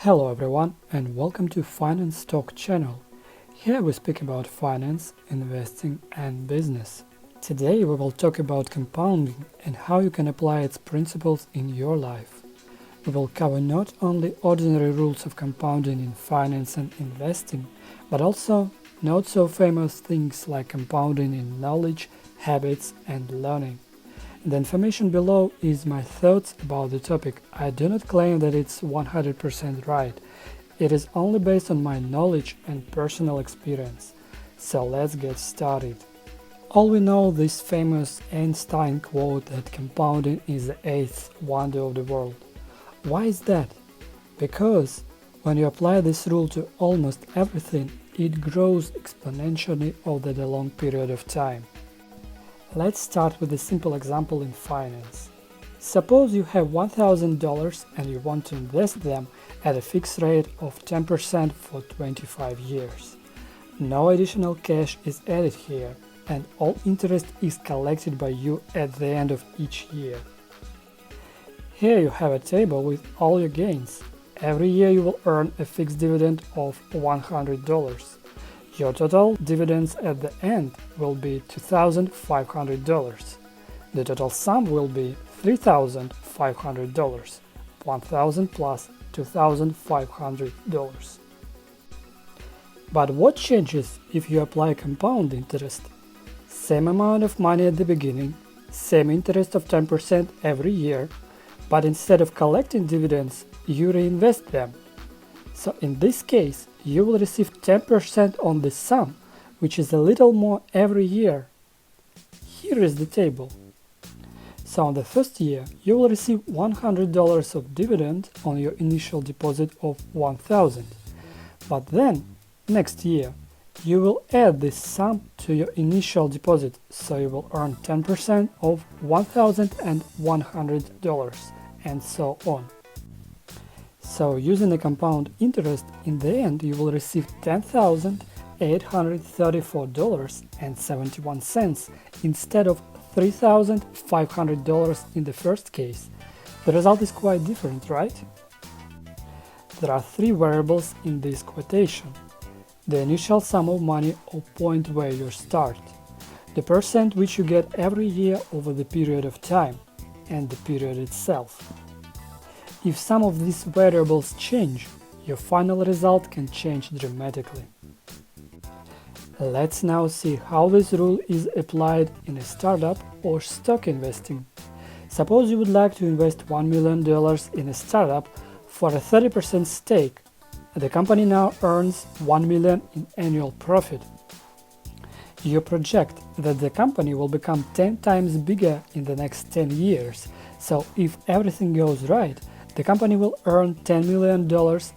Hello everyone and welcome to Finance Talk channel. Here we speak about finance, investing and business. Today we will talk about compounding and how you can apply its principles in your life. We will cover not only ordinary rules of compounding in finance and investing, but also not so famous things like compounding in knowledge, habits and learning. The information below is my thoughts about the topic. I do not claim that it's 100% right. It is only based on my knowledge and personal experience. So let's get started. All we know this famous Einstein quote that compounding is the eighth wonder of the world. Why is that? Because when you apply this rule to almost everything, it grows exponentially over the long period of time. Let's start with a simple example in finance. Suppose you have $1,000 and you want to invest them at a fixed rate of 10% for 25 years. No additional cash is added here, and all interest is collected by you at the end of each year. Here you have a table with all your gains. Every year you will earn a fixed dividend of $100. Your total dividends at the end will be $2,500. The total sum will be $3,500, 1,000 plus $2,500. But what changes if you apply compound interest? Same amount of money at the beginning, same interest of 10% every year, but instead of collecting dividends, you reinvest them. So in this case, you will receive 10% on the sum, which is a little more every year. Here is the table. So on the first year, you will receive $100 of dividend on your initial deposit of $1,000. But then, next year, you will add this sum to your initial deposit, so you will earn 10% of $1,100, and so on. So using the compound interest, in the end you will receive $10,834.71 instead of $3,500 in the first case. The result is quite different, right? There are three variables in this quotation: the initial sum of money or point where you start, the percent which you get every year over the period of time, and the period itself. If some of these variables change, your final result can change dramatically. Let's now see how this rule is applied in a startup or stock investing. Suppose you would like to invest $1 million in a startup for a 30% stake. The company now earns $1 million in annual profit. You project that the company will become 10 times bigger in the next 10 years, so if everything goes right, the company will earn $10 million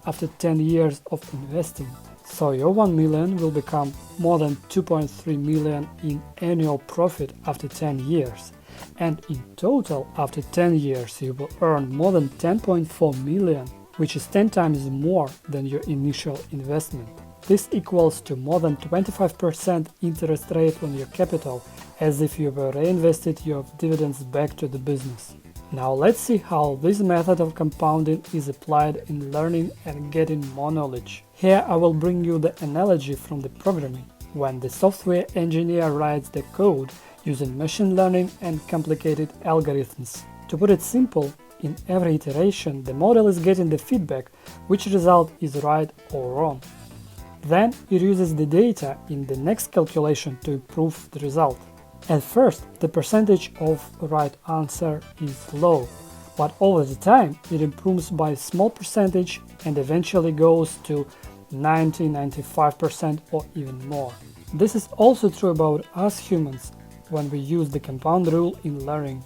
after 10 years of investing. So your $1 million will become more than $2.3 million in annual profit after 10 years. And in total, after 10 years, you will earn more than $10.4 million, which is 10 times more than your initial investment. This equals to more than 25% interest rate on your capital, as if you were reinvested your dividends back to the business. Now let's see how this method of compounding is applied in learning and getting more knowledge. Here I will bring you the analogy from the programming, when the software engineer writes the code using machine learning and complicated algorithms. To put it simple, in every iteration the model is getting the feedback which result is right or wrong. Then it uses the data in the next calculation to improve the result. At first, the percentage of right answer is low, but over the time it improves by a small percentage and eventually goes to 90–95% or even more. This is also true about us humans when we use the compound rule in learning.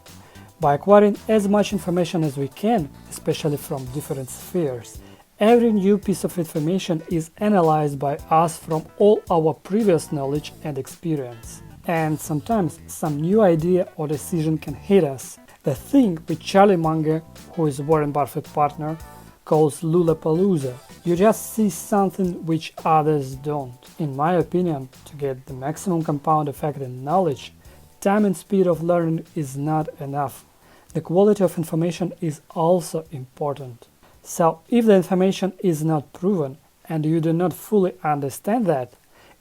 By acquiring as much information as we can, especially from different spheres, every new piece of information is analyzed by us from all our previous knowledge and experience. And sometimes some new idea or decision can hit us. The thing which Charlie Munger, who is Warren Buffett's partner, calls Lollapalooza. You just see something which others don't. In my opinion, to get the maximum compound effect in knowledge, time and speed of learning is not enough. The quality of information is also important. So if the information is not proven and you do not fully understand that,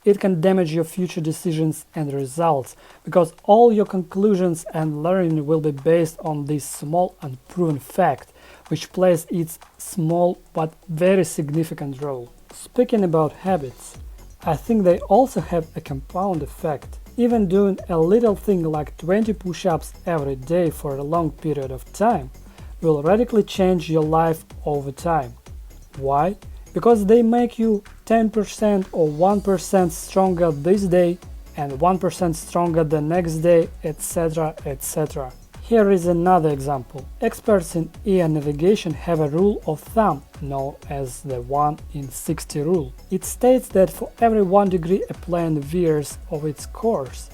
it can damage your future decisions and results, because all your conclusions and learning will be based on this small unproven fact, which plays its small but very significant role. Speaking about habits, I think they also have a compound effect. Even doing a little thing like 20 push-ups every day for a long period of time will radically change your life over time. Why? Because they make you 10% or 1% stronger this day and 1% stronger the next day, etc. etc. Here is another example. Experts in air navigation have a rule of thumb known as the 1 in 60 rule. It states that for every 1 degree a plane veers off its course,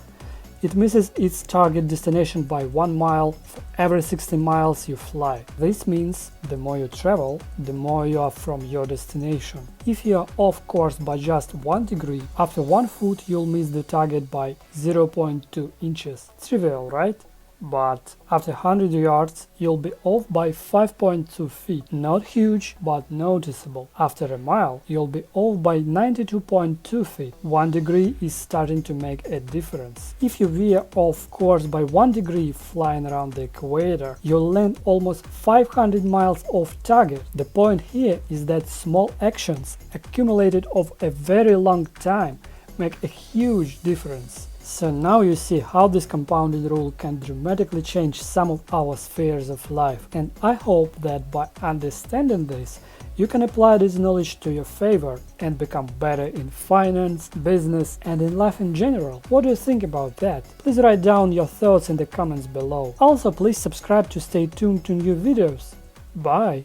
it misses its target destination by 1 mile for every 60 miles you fly. This means the more you travel, the more you are from your destination. If you are off course by just 1 degree, after 1 foot you'll miss the target by 0.2 inches. Trivial, right? But after 100 yards, you'll be off by 5.2 feet. Not huge, but noticeable. After a mile, you'll be off by 92.2 feet. 1 degree is starting to make a difference. If you veer off course by 1 degree flying around the equator, you'll land almost 500 miles off target. The point here is that small actions accumulated over a very long time make a huge difference. So now you see how this compounded rule can dramatically change some of our spheres of life, and I hope that by understanding this, you can apply this knowledge to your favor and become better in finance, business, and in life in general. What do you think about that? Please write down your thoughts in the comments below. Also, please subscribe to stay tuned to new videos. Bye!